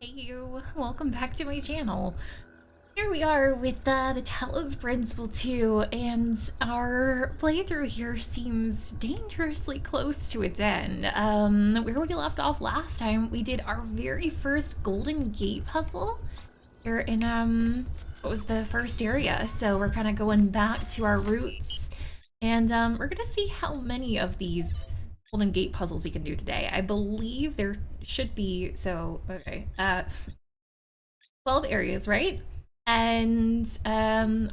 Hey you, welcome back to my channel. Here we are with the Talos Principle 2, and our playthrough here seems dangerously close to its end. Where we left off last time, we did our very first Golden Gate puzzle here in, what was the first area, so we're kind of going back to our roots, and we're gonna see how many of these Golden Gate puzzles we can do today. I believe there should be, so, okay, 12 areas, right? And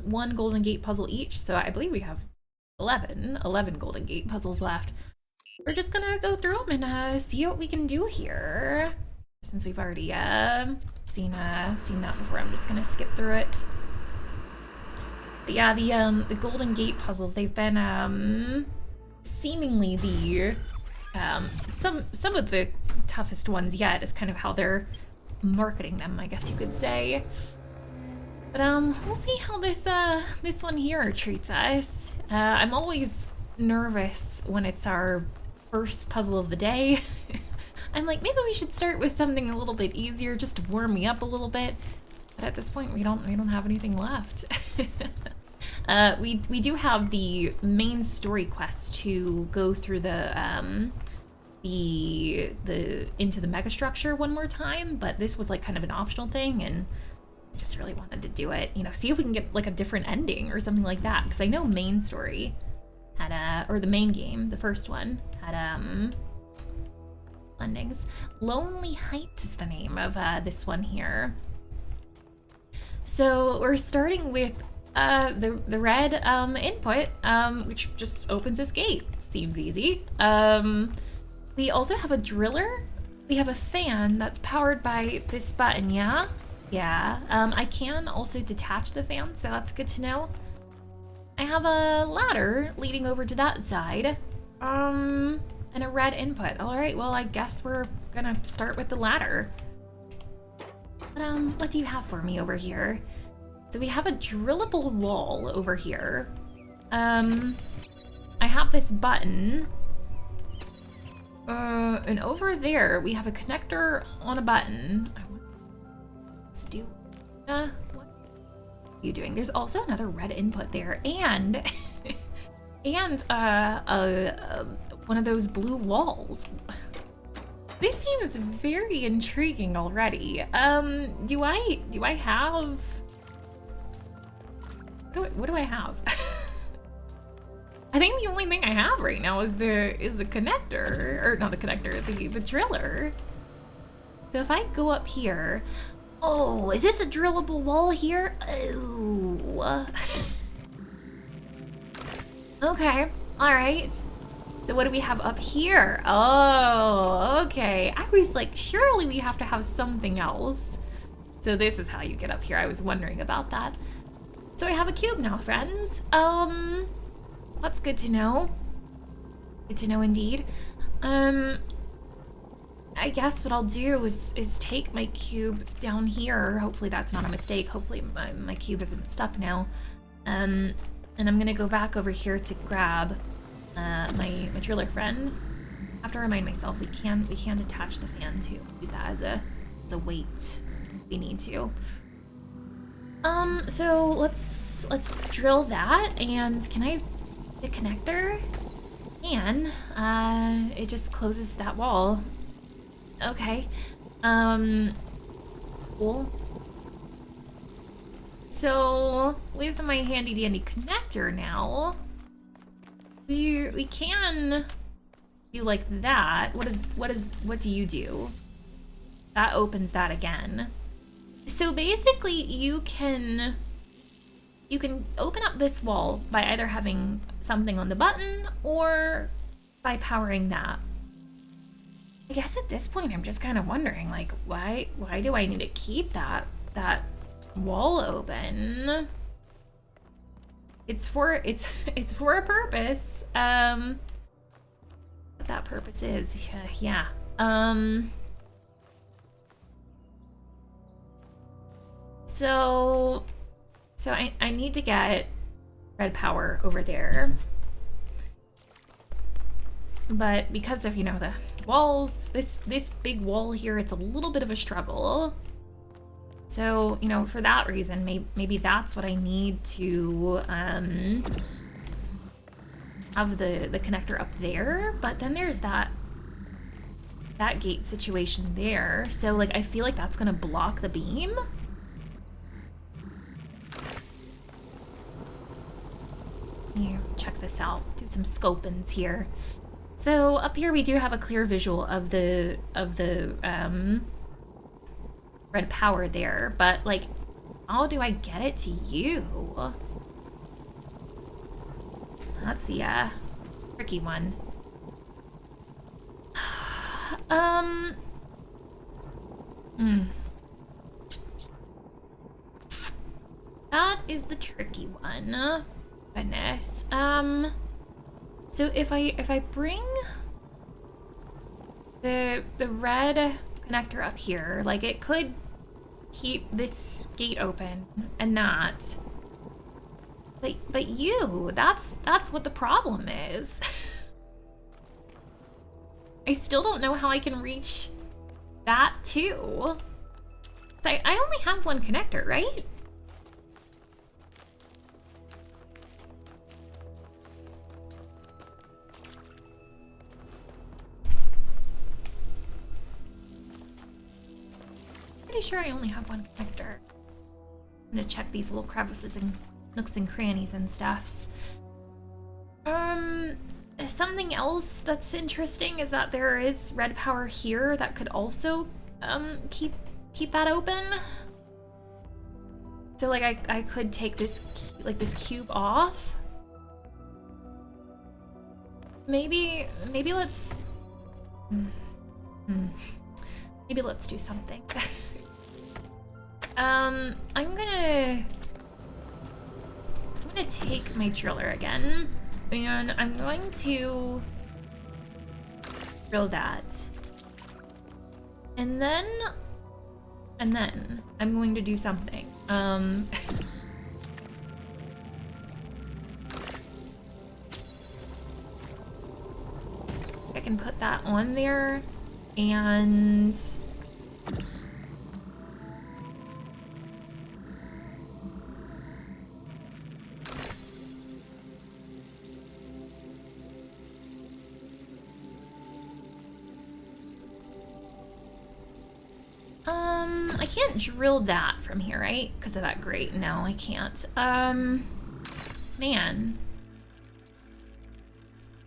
one Golden Gate puzzle each, so I believe we have 11 Golden Gate puzzles left. We're just gonna go through them and see what we can do here. Since we've already seen that before, I'm just gonna skip through it. But yeah, the Golden Gate puzzles, they've been seemingly the some of the toughest ones yet, is kind of how they're marketing them, I guess you could say. But we'll see how this one here treats us. I'm always nervous when it's our first puzzle of the day. I'm like, maybe we should start with something a little bit easier just to warm me up a little bit. But at this point, we don't have anything left. We do have the main story quest to go through the into the megastructure one more time, but this was like kind of an optional thing, and I just really wanted to do it, you know, see if we can get like a different ending or something like that, because I know main story had or the main game, the first one, had endings. Lonely Heights is the name of this one here. So we're starting with the red input, which just opens this gate. Seems easy. We also have a driller. We have a fan that's powered by this button, yeah? Yeah. I can also detach the fan, so that's good to know. I have a ladder leading over to that side. And a red input. Alright, well, I guess we're gonna start with the ladder. But, what do you have for me over here? So we have a drillable wall over here. I have this button. And over there, we have a connector on a button. Let's do, what are you doing? There's also another red input there, and, and, one of those blue walls. This seems very intriguing already. Do I have, what do I have? I think the only thing I have right now is the connector, or not the connector, the driller. So if I go up here, oh, is this a drillable wall here? Oh. Okay, all right. So what do we have up here? Oh, okay. I was like, surely we have to have something else. So this is how you get up here. I was wondering about that. So I have a cube now, friends. That's good to know. Good to know indeed. I guess what I'll do is take my cube down here. Hopefully that's not a mistake. Hopefully my cube isn't stuck now. And I'm gonna go back over here to grab my driller friend. I have to remind myself we can detach the fan too. Use that as a weight if we need to. So let's drill that, and can I the connector? And it just closes that wall. Okay. Cool. So with my handy dandy connector now, we can do like that. What do you do? That opens that again. So basically you can open up this wall by either having something on the button or by powering that. I guess at this point I'm just kind of wondering, like, why do I need to keep that wall open? It's for a purpose. What that purpose is, yeah. So I need to get red power over there. But because of, you know, the walls, this big wall here, it's a little bit of a struggle. So, you know, for that reason, maybe that's what I need to have the connector up there. But then there's that gate situation there. So, like, I feel like that's gonna block the beam. Here, check this out. Do some scopings here. So up here we do have a clear visual of the red power there, but like, how do I get it to you? That's the tricky one. That is the tricky one. Goodness. So if I bring the red connector up here, like, it could keep this gate open and not. But you, that's what the problem is. I still don't know how I can reach that too. So I only have one connector, right? Pretty sure I only have one connector. I'm gonna check these little crevices and nooks and crannies and stuffs. Something else that's interesting is that there is red power here that could also keep that open. So like I could take this cube off. Maybe let's maybe let's do something. I'm gonna take my driller again, and I'm going to drill that. And then I'm going to do something. I can put that on there, and I can't drill that from here, right? Because of that grate. No, I can't. Man.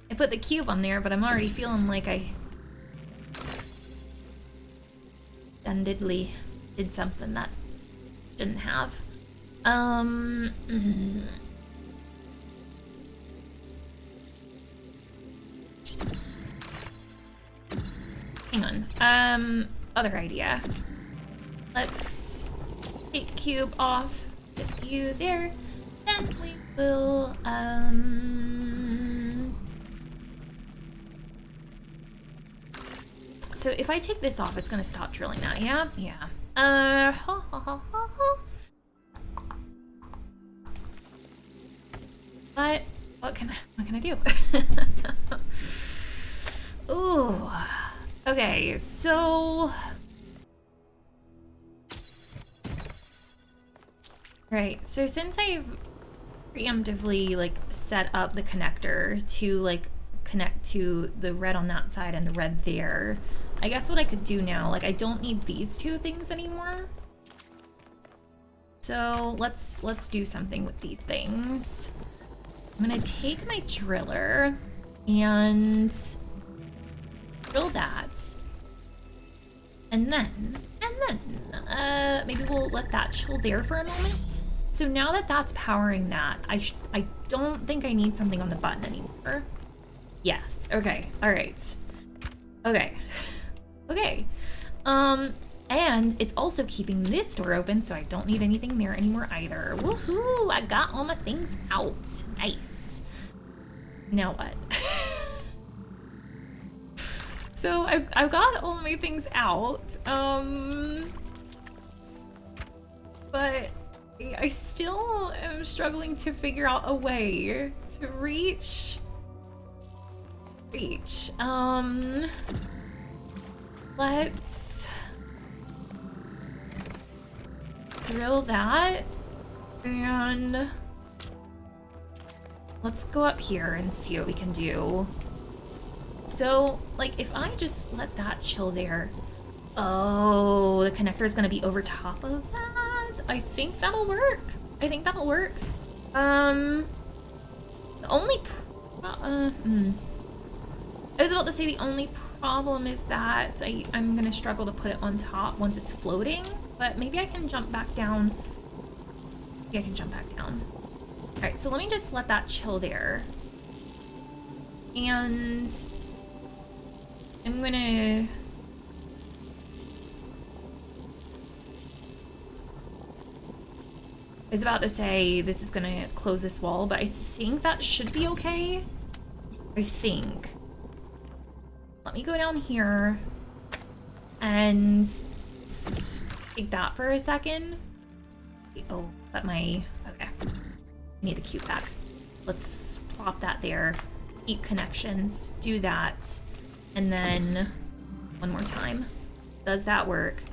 I put the cube on there, but I'm already feeling like I did something that shouldn't have. Hang on. Other idea. Let's take cube off, put you there, then we will, so if I take this off, it's gonna stop drilling that, yeah? Yeah. But what can I do? Ooh. Okay, so right, so since I've preemptively like set up the connector to like connect to the red on that side and the red there, I guess what I could do now, like, I don't need these two things anymore. So let's do something with these things. I'm gonna take my driller and drill that. And then maybe we'll let that chill there for a moment. So now that that's powering that, I don't think I need something on the button anymore. Yes, okay, all right. Okay, okay. And it's also keeping this door open, so I don't need anything there anymore either. Woohoo, I got all my things out. Nice. Now what? So I've got all my things out, but I still am struggling to figure out a way to reach reach. Let's drill that, and let's go up here and see what we can do. So, like, if I just let that chill there, oh, the connector is gonna be over top of that. I think that'll work. I think that'll work. The only, I was about to say the only problem is that I'm gonna struggle to put it on top once it's floating, but maybe I can jump back down. Maybe I can jump back down. All right, so let me just let that chill there. And I'm gonna, I was about to say this is gonna close this wall, but I think that should be okay. I think. Let me go down here and take that for a second. Oh, but okay. I need the cube back. Let's plop that there. Keep connections, do that. And then one more time. Does that work?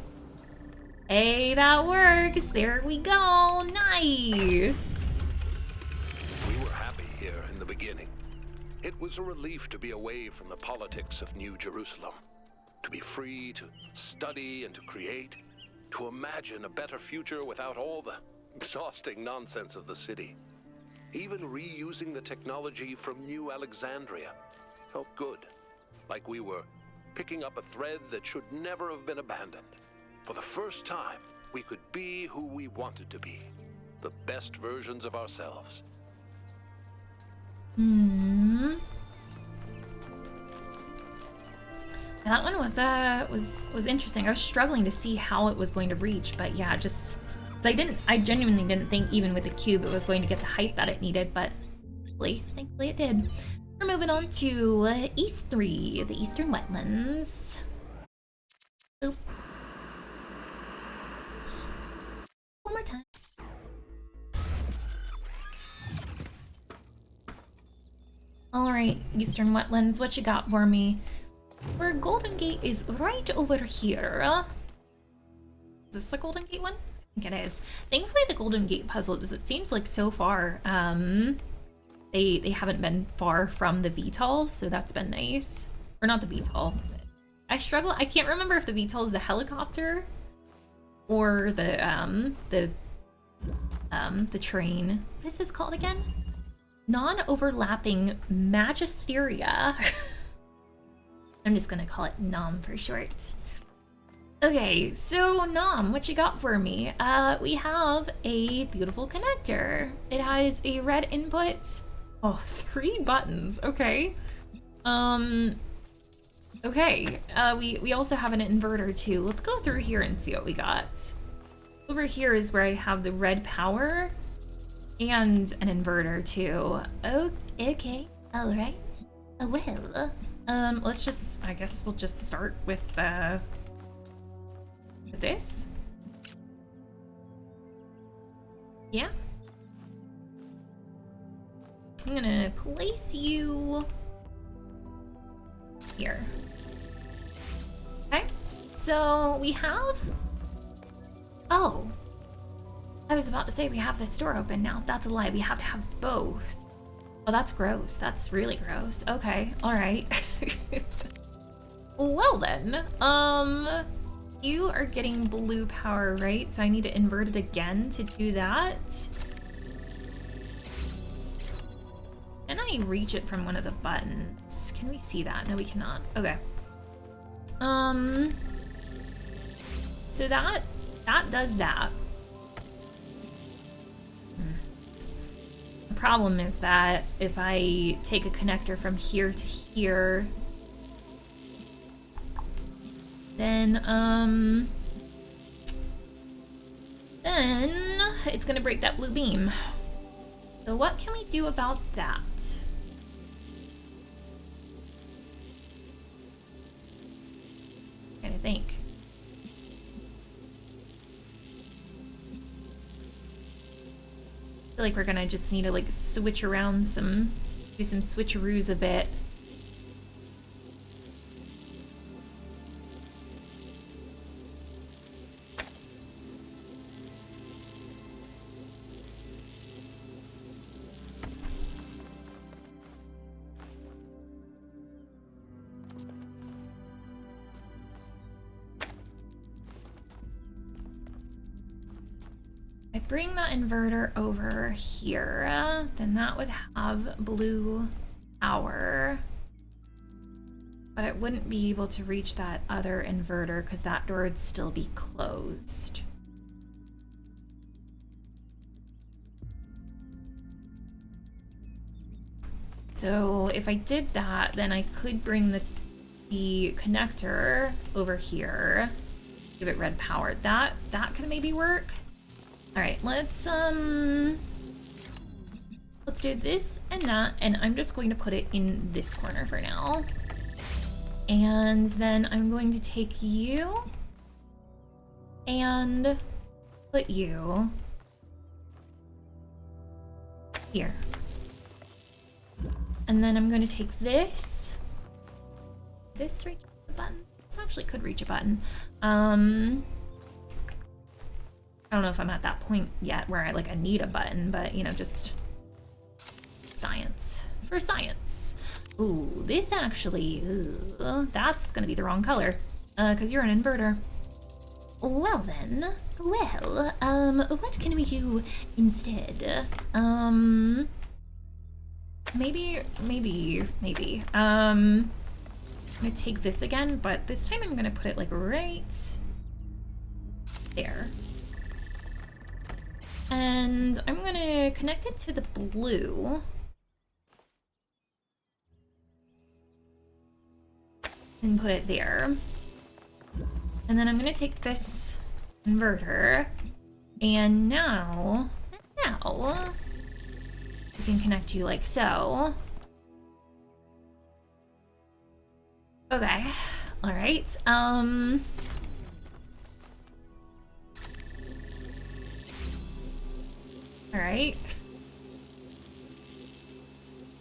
Hey, that works. There we go. Nice. We were happy here in the beginning. It was a relief to be away from the politics of New Jerusalem, to be free to study and to create, to imagine a better future without all the exhausting nonsense of the city. Even reusing the technology from New Alexandria felt good, like we were picking up a thread that should never have been abandoned. For the first time, we could be who we wanted to be, the best versions of ourselves. That one was interesting. I was struggling to see how it was going to reach, but yeah, just so I genuinely didn't think even with the cube it was going to get the height that it needed, but thankfully it did. We're moving on to East 3, the Eastern Wetlands. Oop. One more time. Alright, Eastern Wetlands, what you got for me? Our Golden Gate is right over here. Is this the Golden Gate one? I think it is. Thankfully the Golden Gate puzzles, it seems like so far, they haven't been far from the VTOL, so that's been nice. Or not the VTOL. I can't remember if the VTOL is the helicopter or the train. What is this called again? Non-overlapping magisteria. I'm just gonna call it NOM for short. Okay, so NOM, what you got for me? We have a beautiful connector. It has a red input. Oh, 3 buttons, okay. Okay, we also have an inverter too. Let's go through here and see what we got. Over here is where I have the red power and an inverter too. Oh, okay, all right. Well, let's just, I guess we'll just start with this. Yeah. I'm gonna place you here. Okay, so we have, oh, I was about to say we have this door open now. That's a lie, we have to have both. Oh, that's gross. That's really gross. Okay, all right. Well then, you are getting blue power, right? So I need to invert it again to do that. Can I reach it from one of the buttons? Can we see that? No, we cannot. Okay. So that does that. The problem is that if I take a connector from here to here, then it's gonna break that blue beam. So what can we do about that? I'm trying to think. I feel like we're gonna just need to like switch around do some switcheroos a bit. I bring the inverter over here, then that would have blue power. But I wouldn't be able to reach that other inverter because that door would still be closed. So if I did that, then I could bring the connector over here, give it red power. That could maybe work. All right, let's do this and that, and I'm just going to put it in this corner for now. And then I'm going to take you and put you here. And then I'm going to take this reach the button. This actually could reach a button. I don't know if I'm at that point yet where I need a button, but you know, just science for science. Ooh, this actually, that's gonna be the wrong color, because you're an inverter. Well then, what can we do instead? Maybe. I'm gonna take this again, but this time I'm gonna put it right there. And I'm gonna connect it to the blue. And put it there. And then I'm gonna take this inverter, and now we can connect you like so. Okay, all right. All right.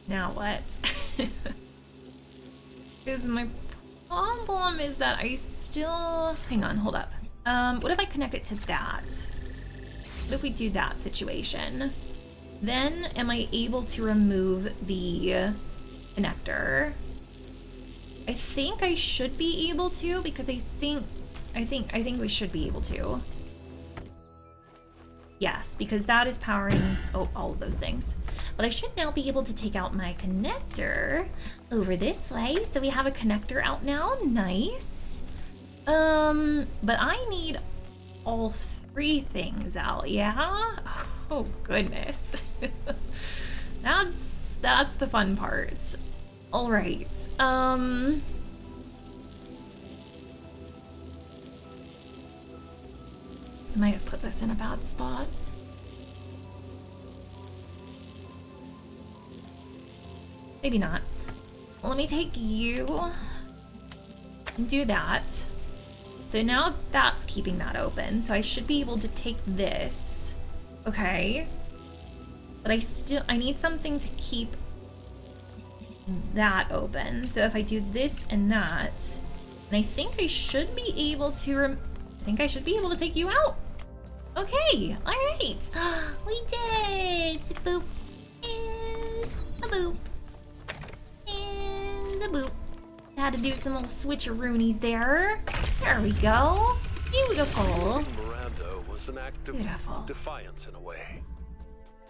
Now what? Because my problem is that I still... Hang on, hold up. What if I connect it to that? What if we do that situation? Then am I able to remove the connector? I think I should be able to, because I think we should be able to. Yes, because that is powering all of those things. But I should now be able to take out my connector over this way. So we have a connector out now. Nice. But I need all three things out, yeah? Oh goodness. That's the fun part. All right. I might have put this in a bad spot. Maybe not. Well, let me take you and do that. So now that's keeping that open. So I should be able to take this. Okay. But I need something to keep that open. So if I do this and that, and I think I should be able to take you out. Okay, all right. We did it. Boop and a boop and a boop. Had to do some little switcheroonies there. There we go. Beautiful. Miranda was an act of defiance in a way.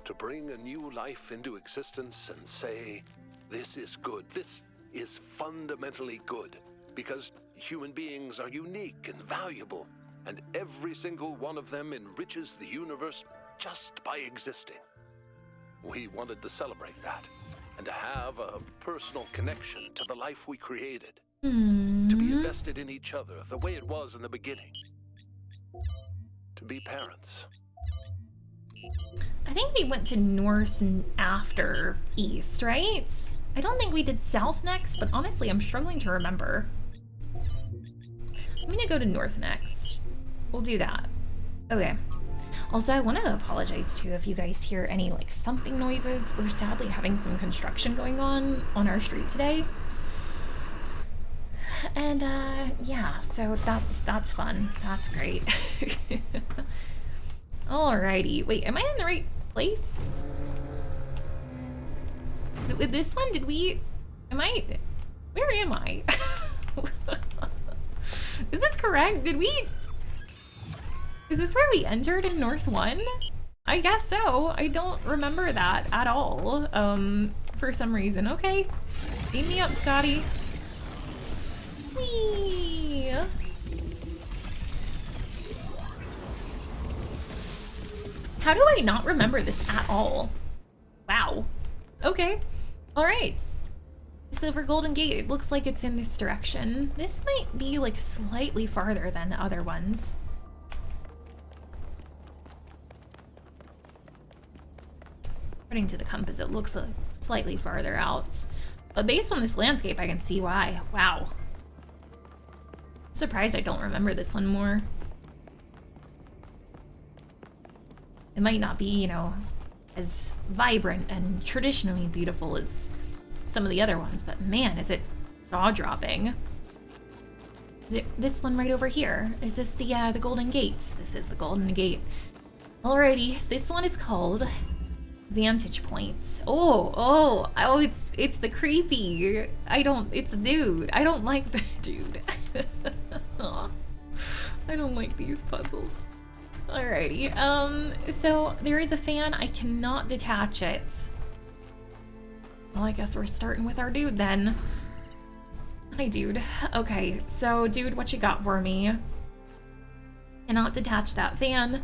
To bring a new life into existence and say, this is good, this is fundamentally good, because human beings are unique and valuable, and every single one of them enriches the universe just by existing. We wanted to celebrate that, and to have a personal connection to the life we created. To be invested in each other the way it was in the beginning. To be parents. I think we went to north and after east, right? I don't think we did south next, but honestly, I'm struggling to remember. I'm gonna go to north next. We'll do that. Okay. Also, I want to apologize too if you guys hear any thumping noises. We're sadly having some construction going on our street today. And yeah, so that's fun. That's great. Alrighty. Wait, am I in the right place? With this one, where am I? Is this correct? Is this where we entered in North 1? I guess so. I don't remember that at all, for some reason. Okay, beam me up, Scotty. Whee! How do I not remember this at all? Wow. Okay. All right. Silver Golden Gate, it looks like it's in this direction. This might be like slightly farther than the other ones. According to the compass, it looks slightly farther out. But based on this landscape, I can see why. Wow. I'm surprised I don't remember this one more. It might not be, you know, as vibrant and traditionally beautiful as some of the other ones, but man, is it jaw-dropping. Is it this one right over here? Is this the Golden Gate? This is the Golden Gate. Alrighty, this one is called Vantage Point. Oh, it's the creepy. It's the dude. I don't like the dude. I don't like these puzzles. Alrighty, so there is a fan. I cannot detach it. Well, I guess we're starting with our dude then. Hi, dude. Okay, so dude, what you got for me? Cannot detach that fan.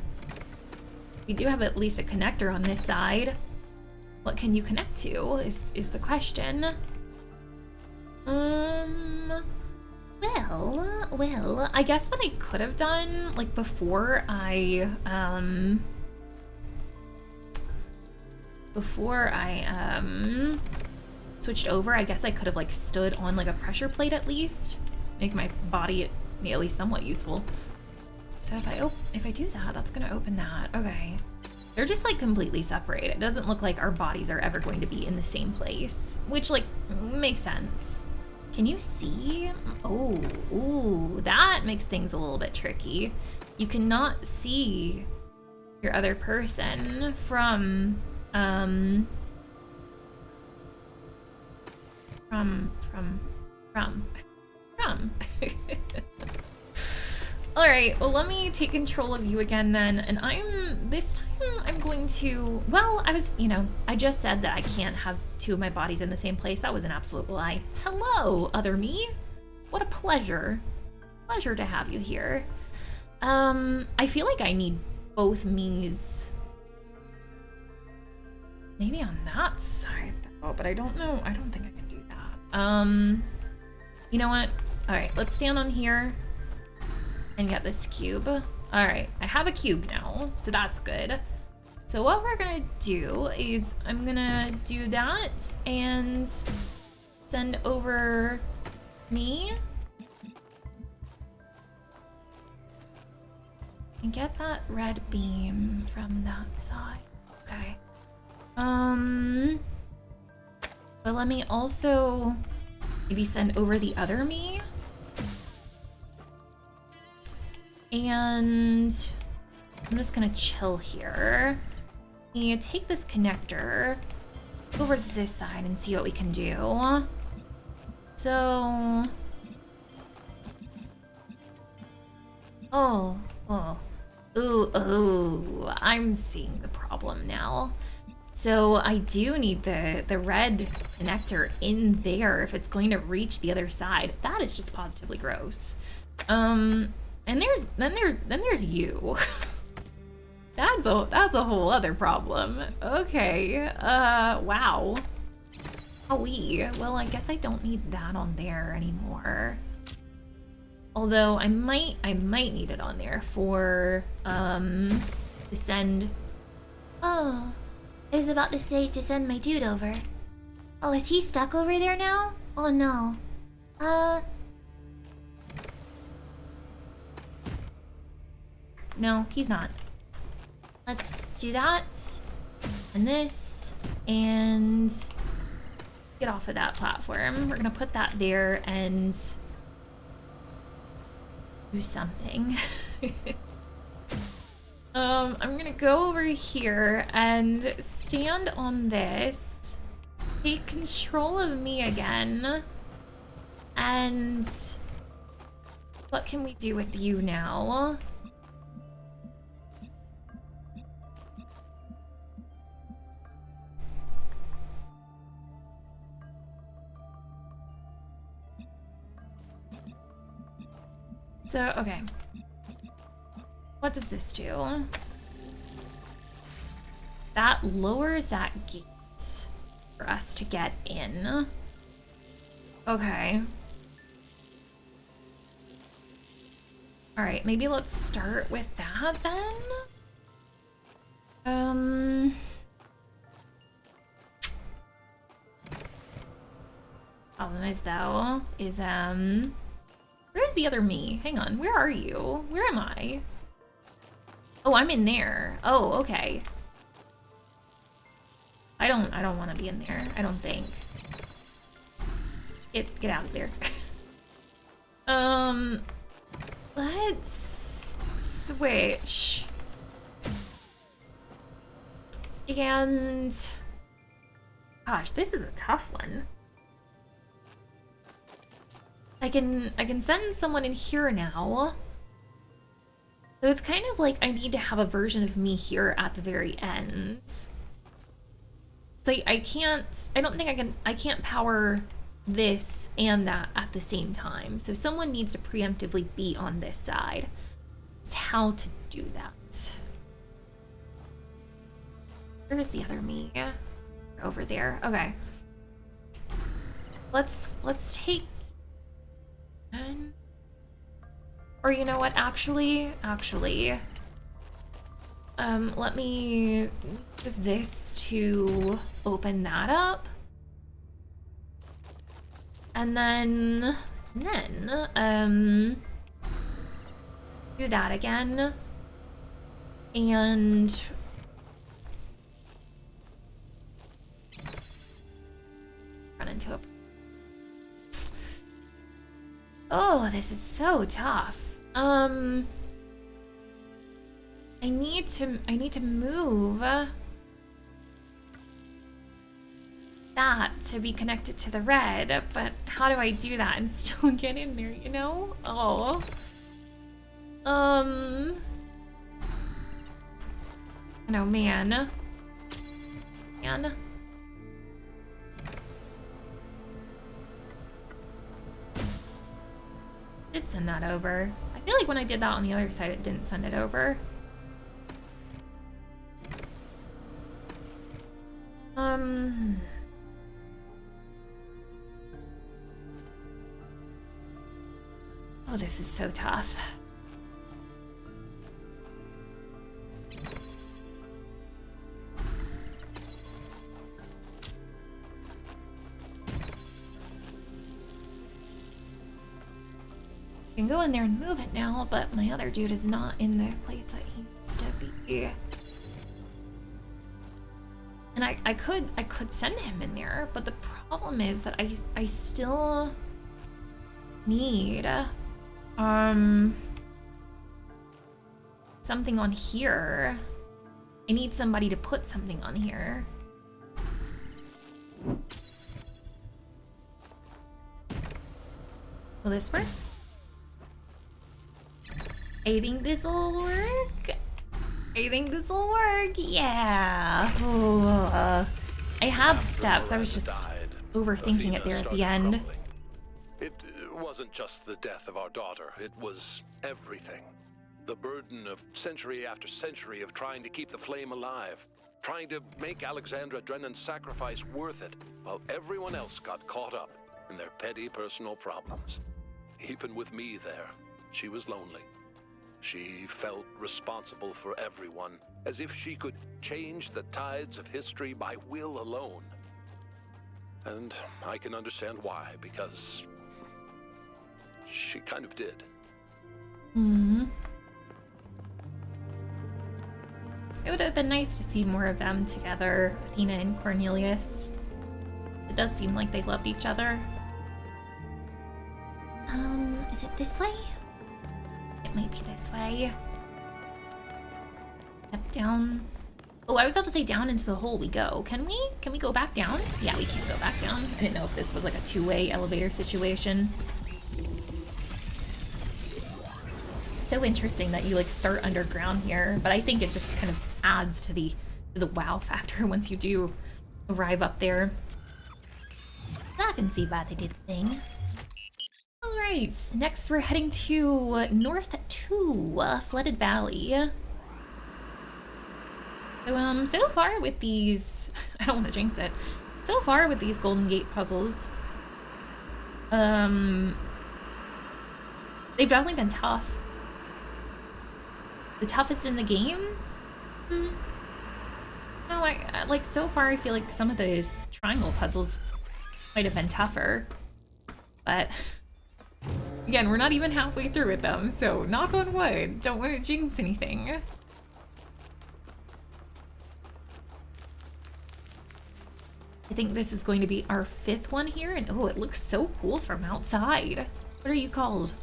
We do have at least a connector on this side. What can you connect to is the question. Well, I guess what I could have done, like before I switched over, I guess I could have like stood on like a pressure plate at least, make my body at least somewhat useful. So if I do that, that's gonna open that. Okay, they're just like completely separated. It doesn't look like our bodies are ever going to be in the same place, which like makes sense. Can you see? Oh, ooh, that makes things a little bit tricky. You cannot see your other person from All right, well, let me take control of you again then, and this time I'm going to, well, I just said that I can't have two of my bodies in the same place. That was an absolute lie. Hello, other me. What a pleasure. Pleasure to have you here. I feel like I need both me's maybe on that side though, but I don't know. I don't think I can do that. You know what? All right, let's stand on here and get this cube. All right, I have a cube now, so that's good. So what we're gonna do is I'm gonna do that and send over me and get that red beam from that side. Okay. But let me also maybe send over the other me. And I'm just gonna chill here and take this connector over to this side and see what we can do. So, ooh, I'm seeing the problem now. So I do need the red connector in there if it's going to reach the other side. That is just positively gross. And there's you. That's a whole other problem. Okay. Wow. Well, I guess I don't need that on there anymore. Although I might need it on there for to send. Oh, I was about to say to send my dude over. Oh, is he stuck over there now? Oh no. No, he's not. Let's do that and this and get off of that platform. We're gonna put that there and do something. I'm gonna go over here and stand on this, take control of me again, and what can we do with you now? So, okay. What does this do? That lowers that gate for us to get in. Okay. Alright, maybe let's start with that then. Problem is though, where's the other me? Hang on, where are you? Where am I? Oh, I'm in there. Oh, okay. I don't want to be in there, I don't think. Get out of there. Let's switch. And gosh, this is a tough one. I can send someone in here now. So it's kind of like I need to have a version of me here at the very end. So I don't think I can't power this and that at the same time. So someone needs to preemptively be on this side. It's how to do that. Where is the other me? Over there. Okay. Let's take or you know what, actually, let me use this to open that up. And then do that again. And run into a... Oh, this is so tough. I need to move that to be connected to the red, but how do I do that and still get in there, you know? Oh. No, man. Did send that over. I feel like when I did that on the other side, it didn't send it over. Oh, this is so tough. I can go in there and move it now, but my other dude is not in the place that he needs to be. And I could send him in there, but the problem is that I still need something on here. I need somebody to put something on here. Will this work? I think this'll work. Yeah. Oh, I have the steps. I was just overthinking it there at the end. It wasn't just the death of our daughter. It was everything. The burden of century after century of trying to keep the flame alive. Trying to make Alexandra Drennan's sacrifice worth it, while everyone else got caught up in their petty personal problems. Even with me there, she was lonely. She felt responsible for everyone, as if she could change the tides of history by will alone. And I can understand why, because she kind of did. It would have been nice to see more of them together, Athena and Cornelius. It does seem like they loved each other. Is it this way? It might be this way. Up, down. Oh, I was about to say down into the hole we go. Can we? Can we go back down? Yeah, we can go back down. I didn't know if this was like a two-way elevator situation. So interesting that you like start underground here, but I think it just kind of adds to the wow factor once you do arrive up there. I can see why they did the thing. Alright, next we're heading to North 2, Flooded Valley. So far with these, I don't want to jinx it. So far with these Golden Gate puzzles, they've definitely been tough. The toughest in the game? No, I like so far I feel like some of the triangle puzzles might have been tougher. But again, we're not even halfway through with them, so knock on wood. Don't want to jinx anything. I think this is going to be our 5th one here, and oh, it looks so cool from outside. What are you called?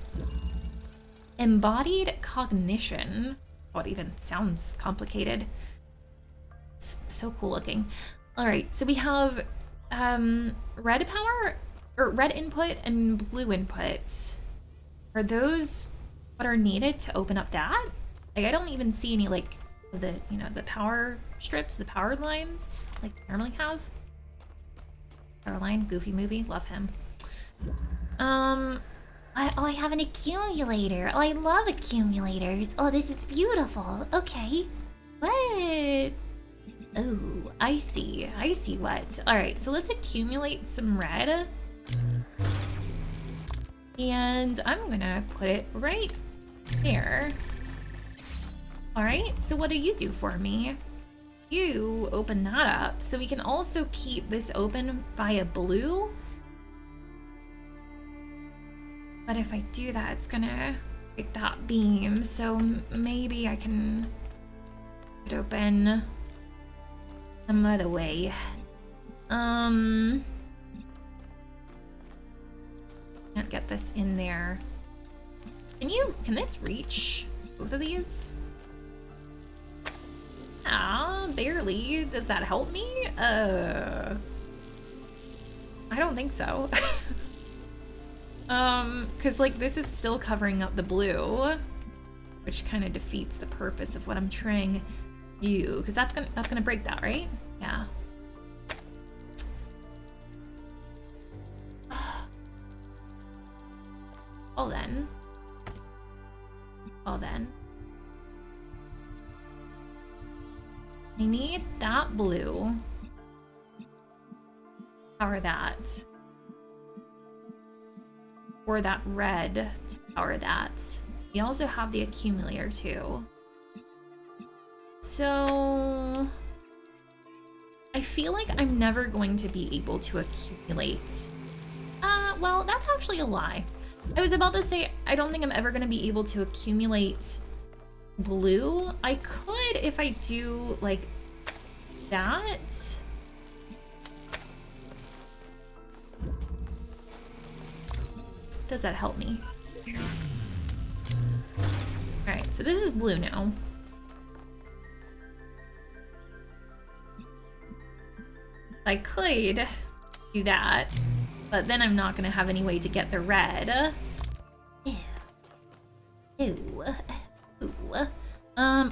Embodied cognition. Oh, it even sounds complicated. It's so cool looking. All right, so we have red power, or red input and blue inputs. Are those what are needed to open up that? Like, I don't even see any, like, of the, you know, the power strips, the power lines, like they normally have. Caroline, Goofy movie, love him. I have an accumulator. Oh, I love accumulators. Oh, this is beautiful. Okay. What? Oh, I see. I see what. All right, so let's accumulate some red. And I'm gonna put it right there. All right, so what do you do for me? You open that up, so we can also keep this open via blue. But if I do that, it's gonna break that beam, so maybe I can put it open some other way. Can't get this in there. Can this reach both of these? Ah, barely. Does that help me? I don't think so. Cause like this is still covering up the blue, which kind of defeats the purpose of what I'm trying to do. Cause that's gonna break that, right? Yeah. Well then. I need that blue. Power that. Or that red to power that. We also have the accumulator too. So I feel like I'm never going to be able to accumulate. Well, that's actually a lie. I was about to say, I don't think I'm ever going to be able to accumulate blue. I could if I do like that. Does that help me? All right, so this is blue now. I could do that, but then I'm not gonna have any way to get the red. Ew. Ew. Ooh.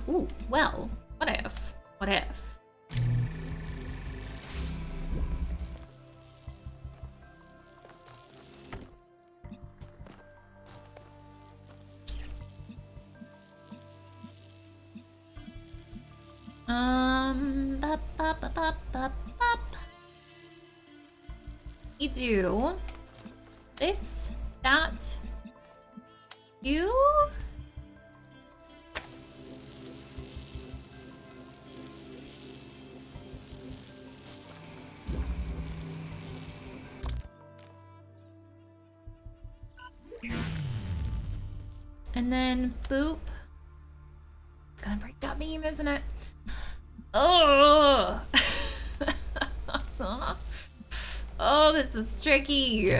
Ooh, well, what if? What if? Bop, bop, bop, bop, bop, bop. We do this, that, you. And then boop. It's gonna break that beam, isn't it? Oh! Oh, this is tricky.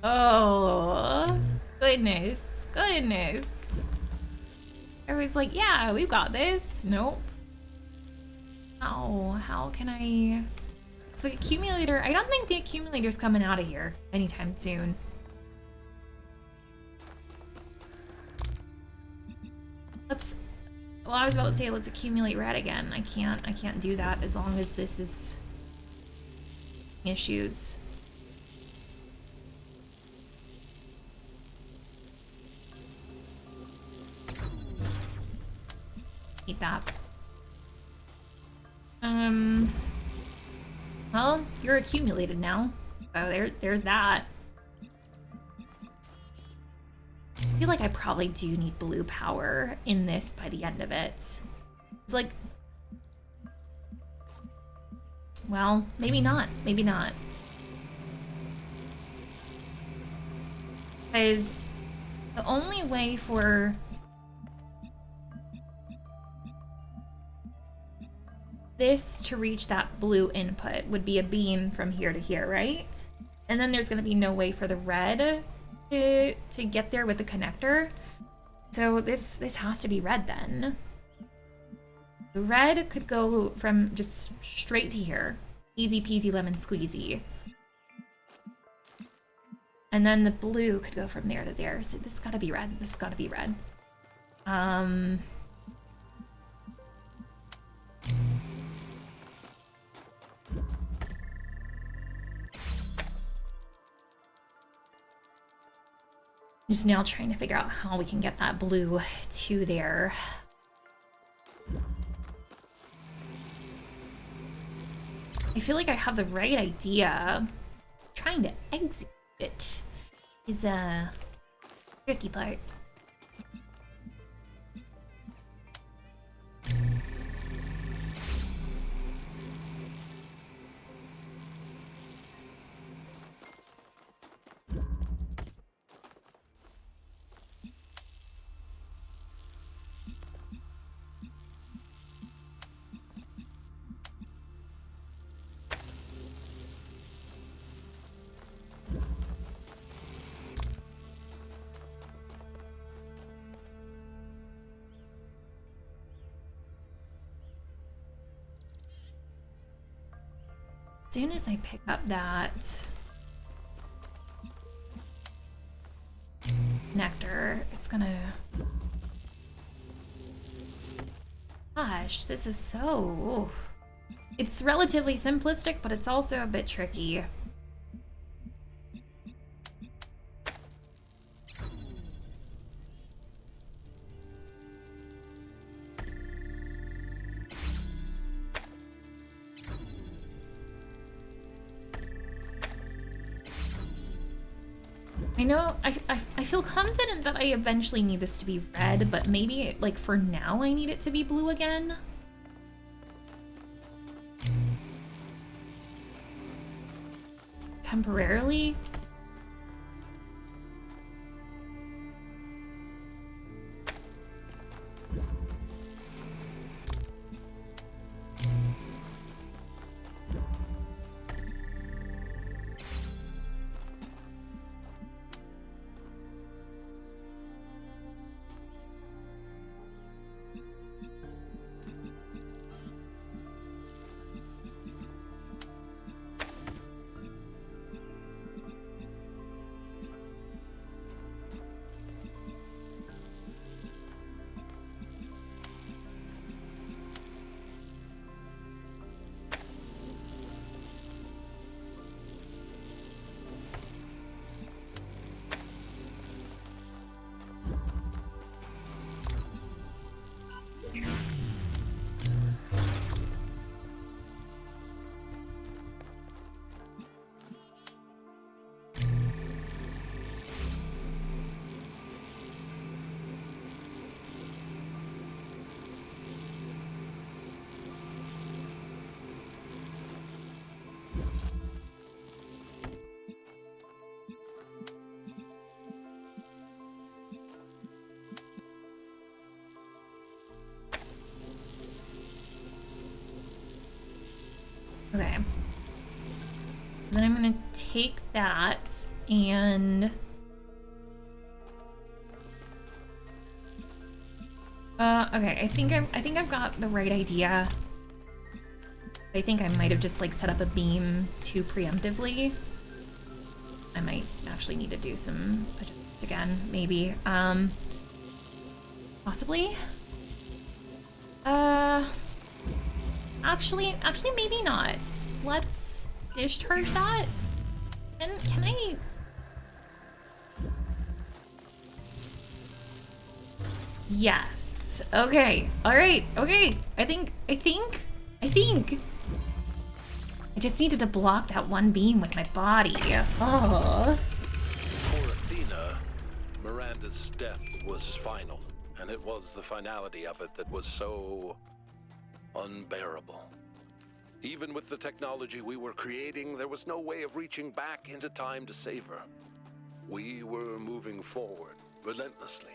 Oh, goodness, goodness. Everybody's like, yeah, we've got this. Nope. How can I? It's the accumulator. I don't think the accumulator's coming out of here anytime soon. Well, I was about to say let's accumulate red again. I can't do that as long as this is issues. Eat that. Well, you're accumulated now. So there's that. I feel like I probably do need blue power in this by the end of it. It's like... Well, maybe not. Maybe not. Because the only way for... this to reach that blue input would be a beam from here to here, right? And then there's going to be no way for the red to get there with the connector. So this has to be red then. The red could go from just straight to here. Easy peasy lemon squeezy. And then the blue could go from there to there. So this gotta be red. This gotta be red. Just now trying to figure out how we can get that blue to there. I feel like I have the right idea. Trying to execute it is a tricky part. As soon as I pick up that nectar, it's gonna... Gosh, this is so... It's relatively simplistic, but it's also a bit tricky. I know, I feel confident that I eventually need this to be red, but maybe, like, for now I need it to be blue again. Temporarily. Okay. Then I'm gonna take that and... okay, I think I've got the right idea. I think I might have just like set up a beam too preemptively. I might actually need to do some adjustments again, maybe. Possibly? Actually maybe not. Let's discharge that. And can I... Yes. Okay. All right. Okay. I think. I just needed to block that one beam with my body. Oh. For Athena, Miranda's death was final, and it was the finality of it that was so unbearable. Even with the technology we were creating, there was no way of reaching back into time to save her. We were moving forward, relentlessly.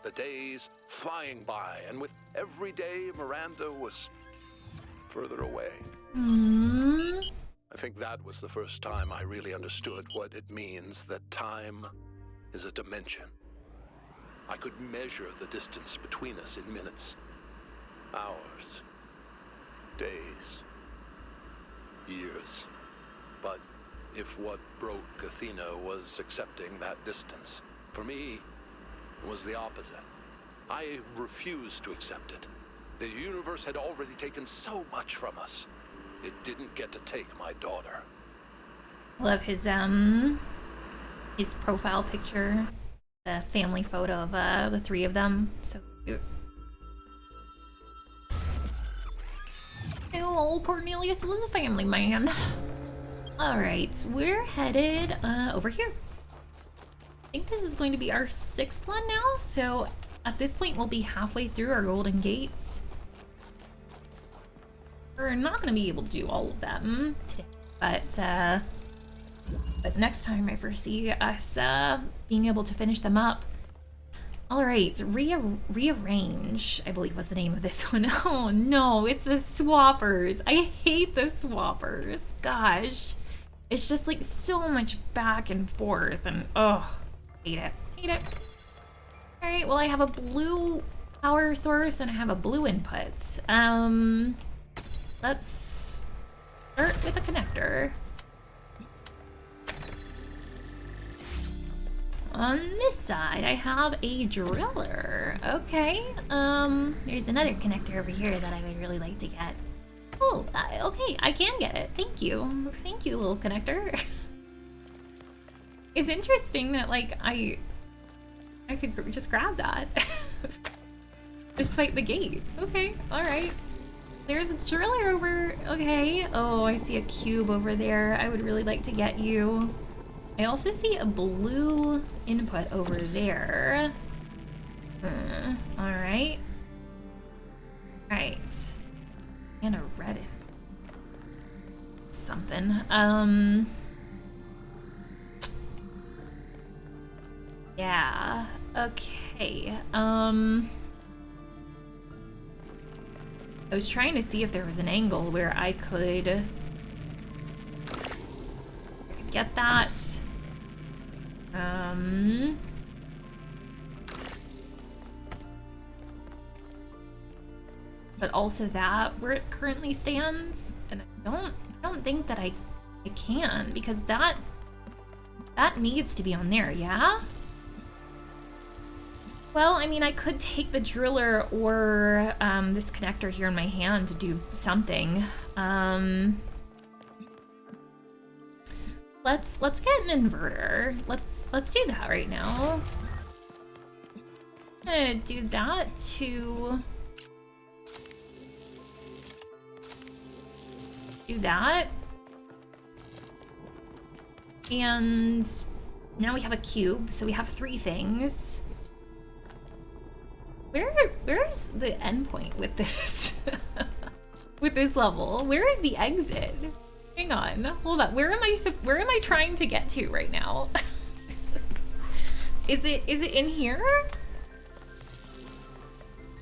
The days flying by, and with every day, Miranda was further away. I think that was the first time I really understood what it means that time is a dimension. I could measure the distance between us in minutes, hours, days, years. But if what broke Athena was accepting that distance, for me, it was the opposite. I refused to accept it. The universe had already taken so much from us. It didn't get to take my daughter. I love his profile picture, the family photo of the three of them. So cute. Oh, old Cornelius was a family man. All right, we're headed over here. I think this is going to be our 6th one now. So at this point, we'll be halfway through our Golden Gates. We're not going to be able to do all of them today, but next time I foresee us being able to finish them up. All right, rearrange, I believe was the name of this one. Oh no, it's the swappers. I hate the swappers. Gosh, it's just like so much back and forth, and oh, hate it. All right, well I have a blue power source and I have a blue input. Let's start with a connector. On this side, I have a driller. Okay, there's another connector over here that I would really like to get. Oh, okay, I can get it. Thank you, little connector. It's interesting that like I could just grab that, despite the gate. Okay, all right. There's a driller over. Okay. Oh, I see a cube over there. I would really like to get you. I also see a blue input over there. All right. Right. And a red something. Yeah. Okay. I was trying to see if there was an angle where I could get that. But also that where it currently stands, and I don't think that I can, because that needs to be on there, yeah? Well, I mean, I could take the driller or this connector here in my hand to do something. Let's get an inverter. Let's do that right now. I'm gonna do that to do that. And now we have a cube, so we have 3 things. Where is the endpoint with this? With this level? Where is the exit? Hang on, hold up. Where am I trying to get to right now? Is it in here?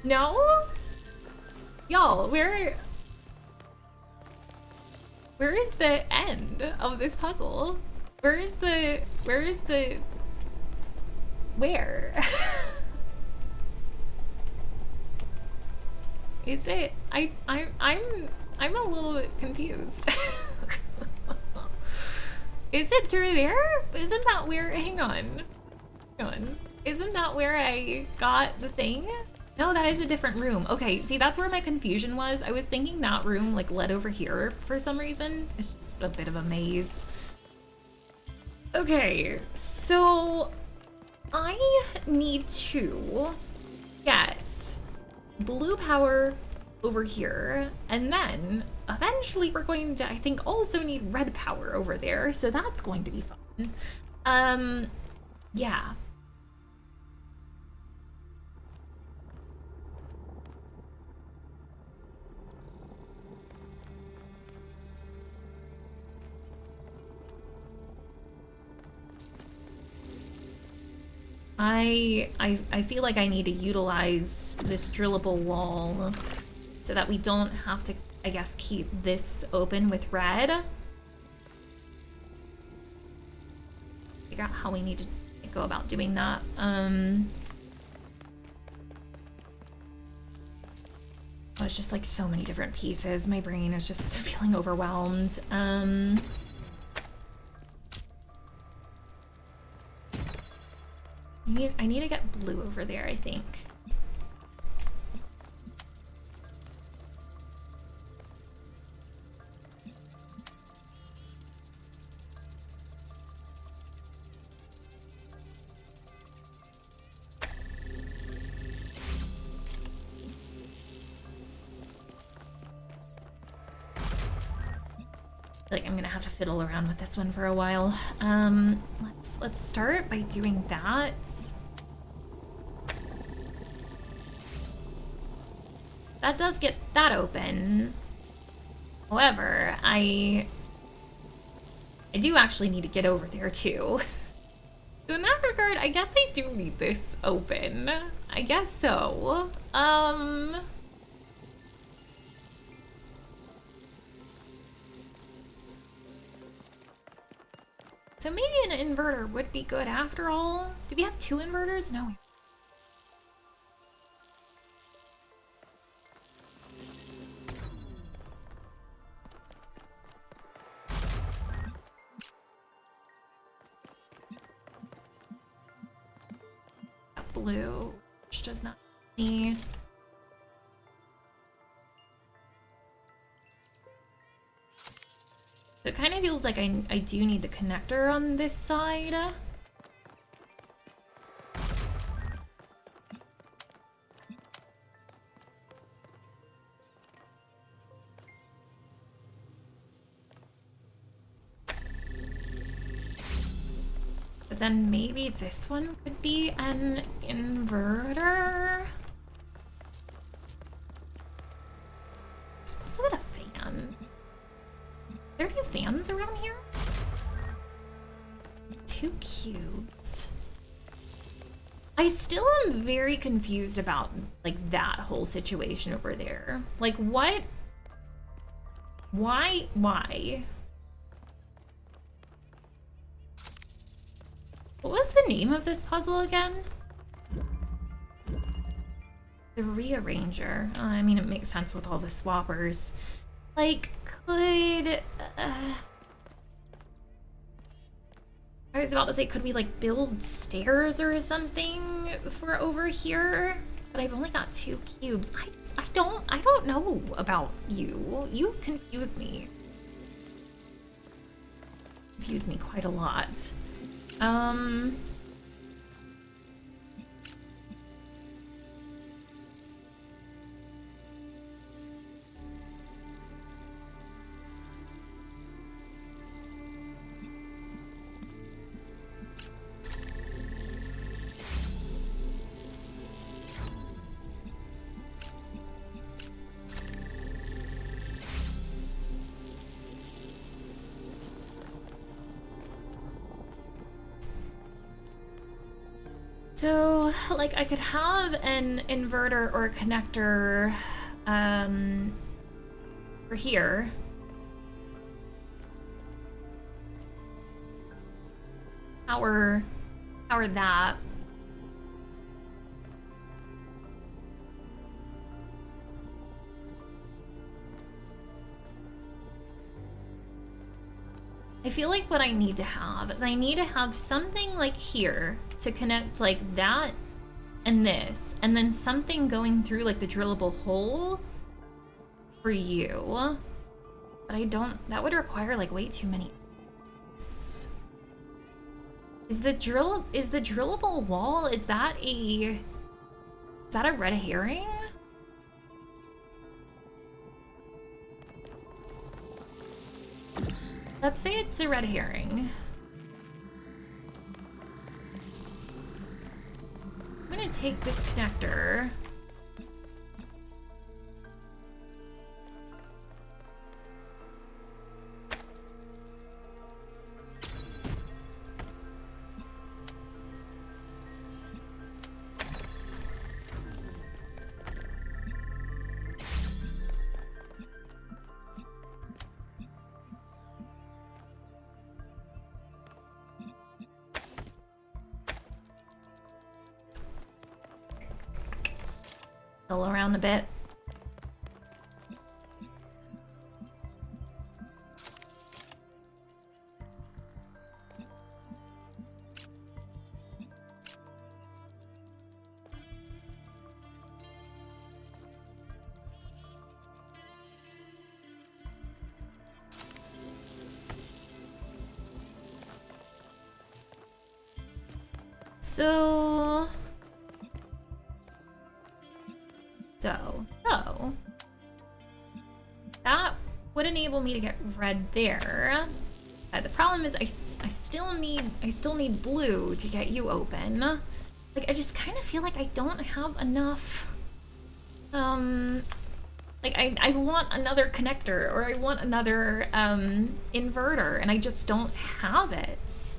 No? Y'all, where is the end of this puzzle? Where? Is it? I'm a little bit confused. Is it through there? Isn't that where? Hang on. Isn't that where I got the thing? No, that is a different room. Okay, see, that's where my confusion was. I was thinking that room like led over here for some reason. It's just a bit of a maze. Okay, so I need to get blue power over here, and then eventually we're going to, I think, also need red power over there, so that's going to be fun. Yeah. I feel like I need to utilize this drillable wall so that we don't have to, I guess, keep this open with red. Figure out how we need to go about doing that. Oh, it's just like so many different pieces. My brain is just feeling overwhelmed. I need to get blue over there, I think. Like I'm gonna have to fiddle around with this one for a while. Let's start by doing that. That does get that open. However, I do actually need to get over there too. So in that regard, I guess I do need this open. I guess so. So maybe an inverter would be good after all. Do we have 2 inverters? No. Blue, which does not need. So it kind of feels like I do need the connector on this side. But then maybe this one could be an inverter. Also got a fan. Are there any fans around here? 2 cubes. I still am very confused about like that whole situation over there. Like what? Why? What was the name of this puzzle again? The Rearranger. I mean, it makes sense with all the swappers. Like, could... I was about to say, could we, like, build stairs or something for over here? But I've only got 2 cubes. I don't know about you. You confuse me. Confuse me quite a lot. So, like, I could have an inverter or a connector, for here. Power that. I feel like what I need to have is I need to have something like here to connect like that and this, and then something going through like the drillable hole for you. But I don't, that would require like way too many. Is the drillable wall, is that a red herring? Let's say it's a red herring. I'm gonna take this connector. Roll around a bit. So, that would enable me to get red there. The problem is I still need blue to get you open. Like, I just kind of feel like I don't have enough. Like, I want another connector, or I want another inverter, and I just don't have it.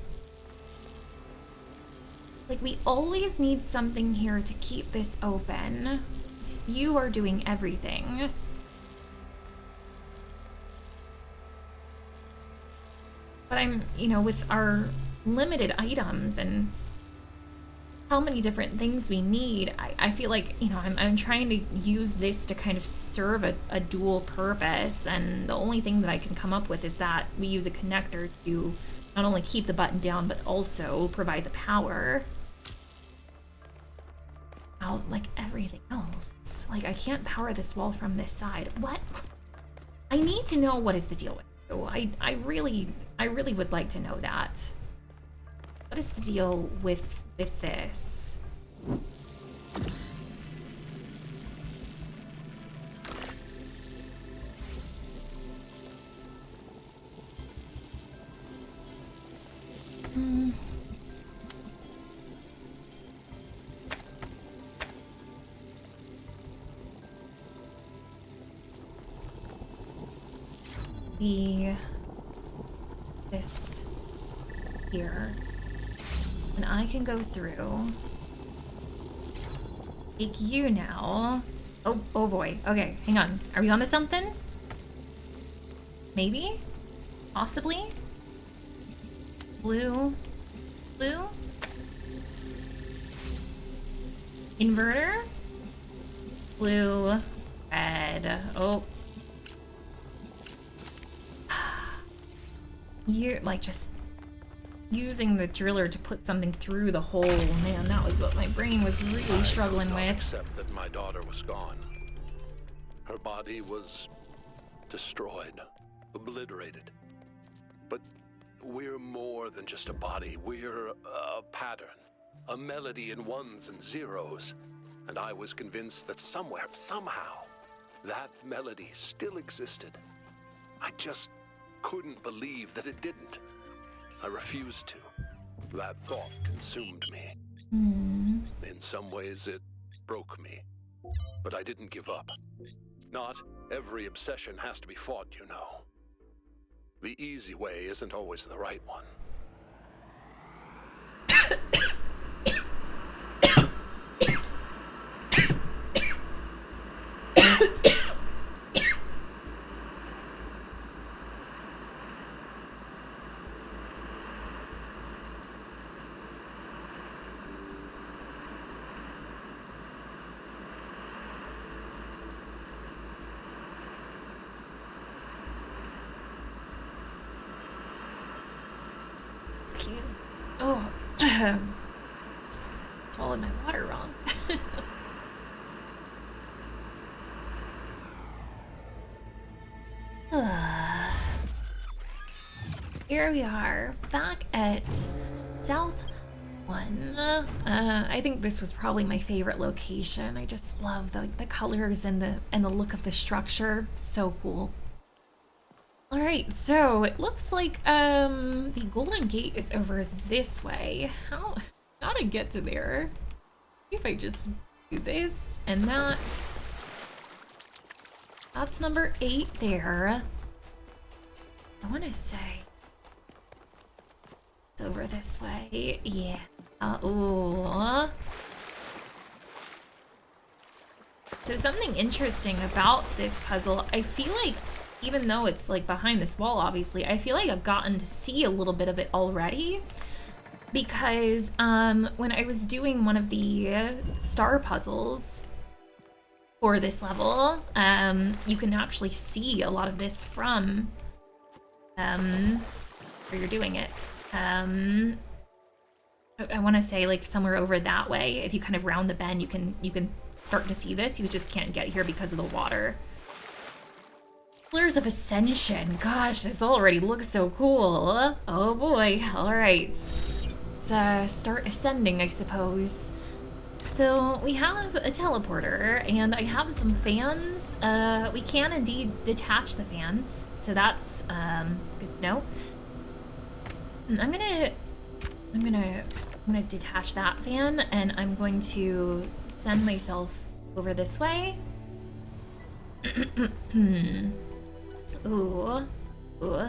Like, we always need something here to keep this open. You are doing everything. But I'm, you know, with our limited items and how many different things we need, I feel like, you know, I'm trying to use this to kind of serve a dual purpose, and the only thing that I can come up with is that we use a connector to not only keep the button down, but also provide the power. Like everything else. Like, I can't power this wall from this side. What? I need to know what is the deal with you. I really would like to know that. What is the deal with this? This here, and I can go through. Take you now. Oh boy. Okay, hang on. Are we onto something? Maybe? Possibly? Blue? Inverter? Blue, red. Oh. You're like just using the driller to put something through the hole. Man, that was what my brain was really struggling with. Except that my daughter was gone. Her body was destroyed, obliterated. But we're more than just a body. We're a pattern, a melody in ones and zeros. And I was convinced that somewhere, somehow, that melody still existed. I just couldn't believe that it didn't. I refused to. That thought consumed me. In some ways, it broke me. But I didn't give up. Not every obsession has to be fought, you know. The easy way isn't always the right one. Excuse me. Oh, swallowed my water wrong. Here we are, back at South 1. I think this was probably my favorite location. I just love the colors and the look of the structure. So cool. Alright, so it looks like the Golden Gate is over this way. How to get to there? If I just do this and that's number 8 there. I wanna say it's over this way. Yeah. Ooh. So something interesting about this puzzle, I feel like even though it's like behind this wall, obviously, I feel like I've gotten to see a little bit of it already because when I was doing one of the star puzzles for this level, you can actually see a lot of this from where you're doing it. I want to say like somewhere over that way. If you kind of round the bend, you can start to see this. You just can't get here because of the water. Pillars of Ascension. Gosh, this already looks so cool. Oh boy. All right. Let's start ascending, I suppose. So we have a teleporter and I have some fans. We can indeed detach the fans, so that's good to know. I'm gonna detach that fan and I'm going to send myself over this way. Ooh. Ooh.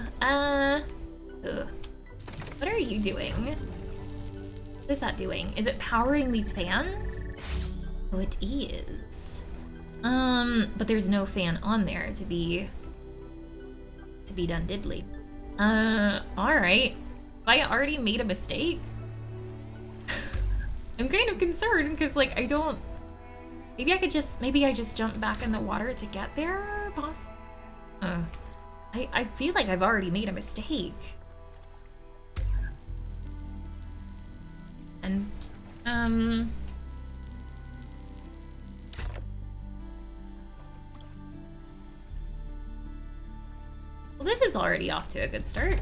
What are you doing? What is that doing? Is it powering these fans? Oh, it is. But there's no fan on there to be done diddly. Alright. I already made a mistake. I'm kind of concerned because like I don't maybe I just jump back in the water to get there, possibly. I feel like I've already made a mistake. And, well, this is already off to a good start.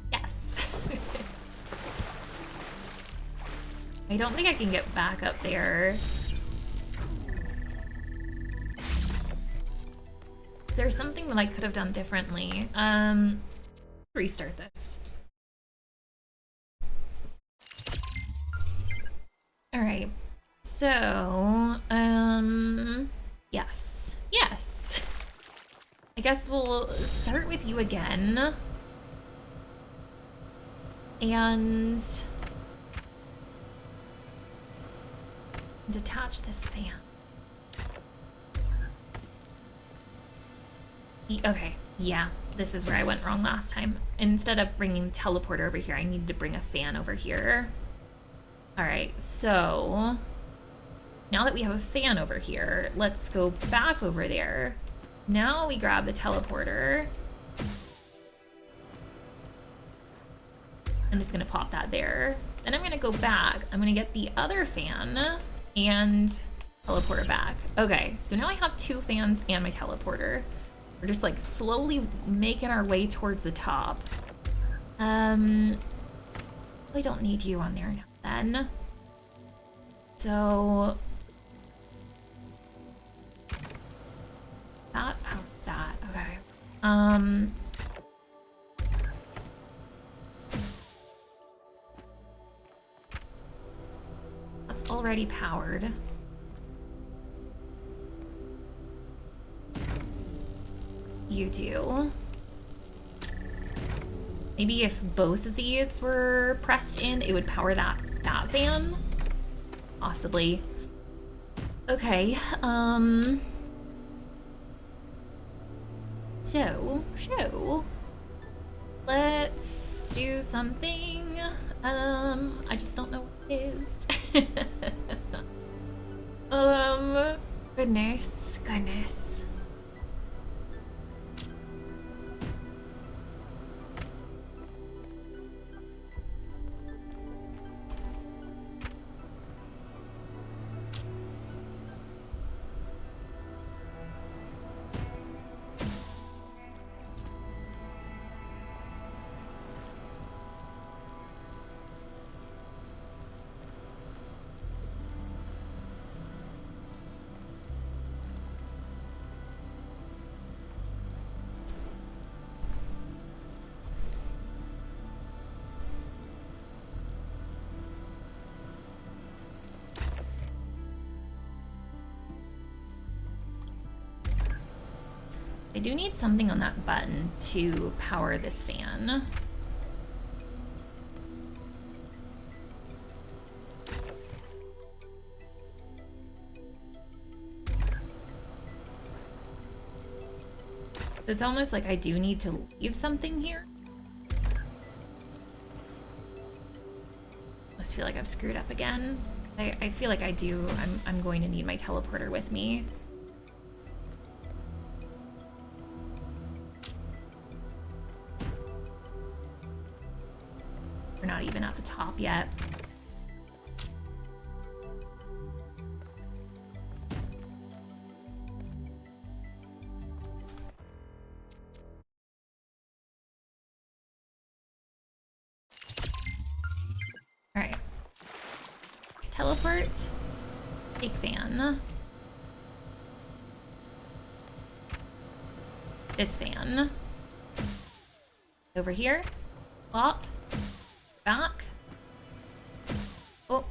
Yes. I don't think I can get back up there. Is there something that I could have done differently? Restart this. All right. So, yes. Yes. I guess we'll start with you again. And detach this fan. Okay, yeah, this is where I went wrong last time. Instead of bringing teleporter over here, I needed to bring a fan over here. All right, so now that we have a fan over here, let's go back over there. Now we grab the teleporter. I'm just gonna pop that there. Then I'm gonna go back. I'm gonna get the other fan and teleport it back. Okay, so now I have 2 fans and my teleporter. We're just like slowly making our way towards the top. I don't need you on there now then. So that, oh, that, okay. That's already powered. You do. Maybe if both of these were pressed in, it would power that fan? Possibly. Okay, so, let's do something. I just don't know what it is. Goodness. I do need something on that button to power this fan. It's almost like I do need to leave something here. I almost feel like I've screwed up again. I feel like I do. I'm going to need my teleporter with me. We're not even at the top yet. All right. Teleport. Take fan. This fan. Over here. Plop. Back. Oh.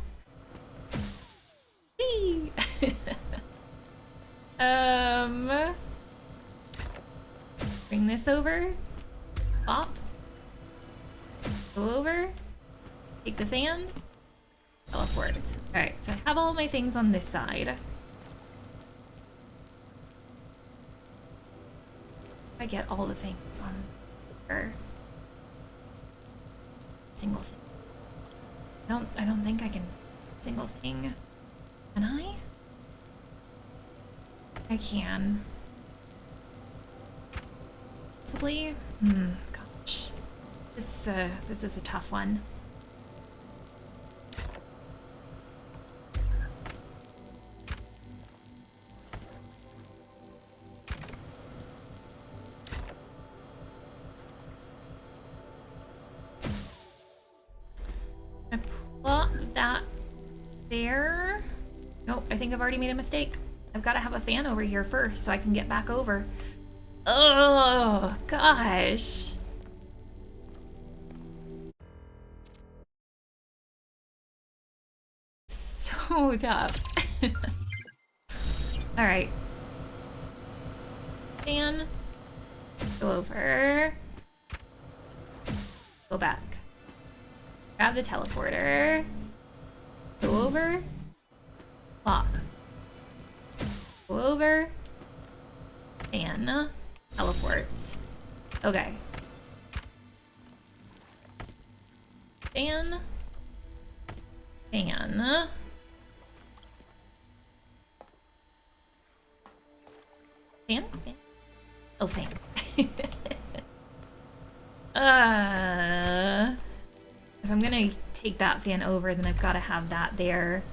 Whee! Bring this over. Plop. Go over. Take the fan. Teleport. Alright, so I have all my things on this side. I get all the things on her. Single thing. I don't think I can single thing. Can I? I can. Possibly? Gosh. This is a tough one. I plot that there. Nope, I think I've already made a mistake. I've got to have a fan over here first so I can get back over. Oh, gosh. So tough. All right. Fan. Go over. Go back. Grab the teleporter. Go over. Plop. Go over. Fan. Teleport. Okay. Fan. Fan. Fan? Fan? Oh, fan. If I'm gonna take that fan over, then I've got to have that there.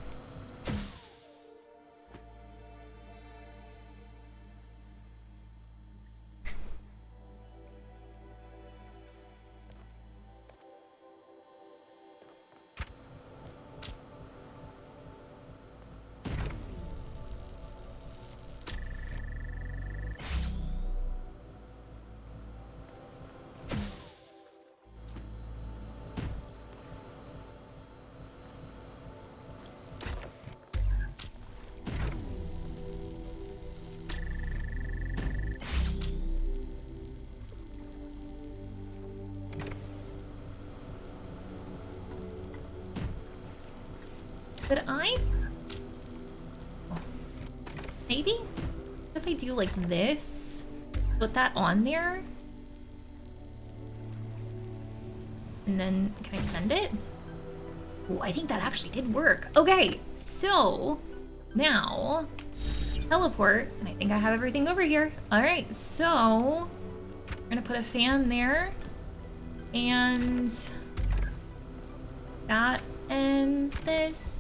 Could I? Maybe? What if I do like this? Put that on there? And then, can I send it? Oh, I think that actually did work. Okay, so now teleport, and I think I have everything over here. All right, so we're gonna put a fan there, and that and this.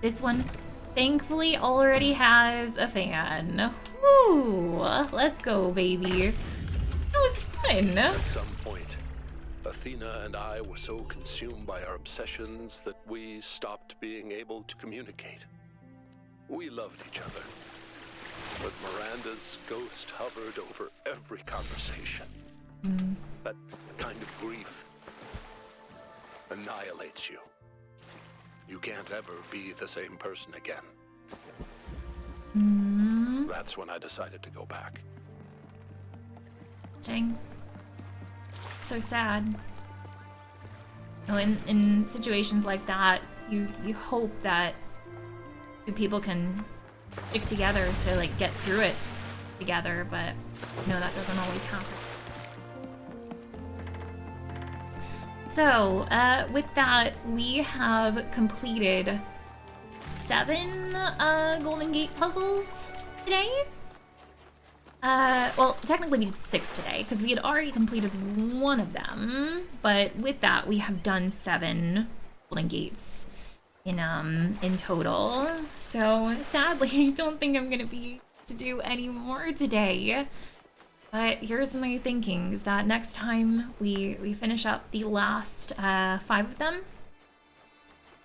This one thankfully already has a fan. Woo! Let's go, baby. That was fun. At some point, Athena and I were so consumed by our obsessions that we stopped being able to communicate. We loved each other, but Miranda's ghost hovered over every conversation. That kind of grief annihilates you. you can't ever be the same person again. That's when I decided to go back. Dang. So sad. You know, in situations like that, you hope that two people can stick together to like get through it together, but you know that doesn't always happen. So, with that, we have completed 7 Golden Gate puzzles today. Well, technically we did 6 today, because we had already completed one of them, but with that, we have done 7 Golden Gates in total. So, sadly, I don't think I'm gonna be able to do any more today. But here's my thinking, is that next time we finish up the last 5 of them,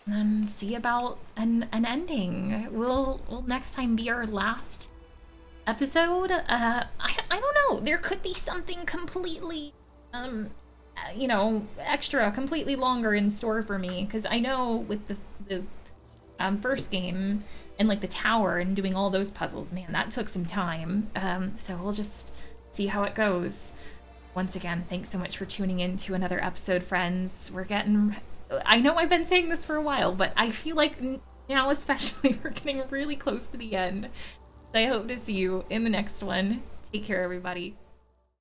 and then see about an ending. Will next time be our last episode? I don't know. There could be something completely, you know, extra, completely longer in store for me, because I know with the first game and like the tower and doing all those puzzles, man, that took some time. So we'll just see how it goes. Once again, thanks so much for tuning in to another episode, friends. I know I've been saying this for a while, but I feel like now especially we're getting really close to the end. So I hope to see you in the next one. Take care, everybody.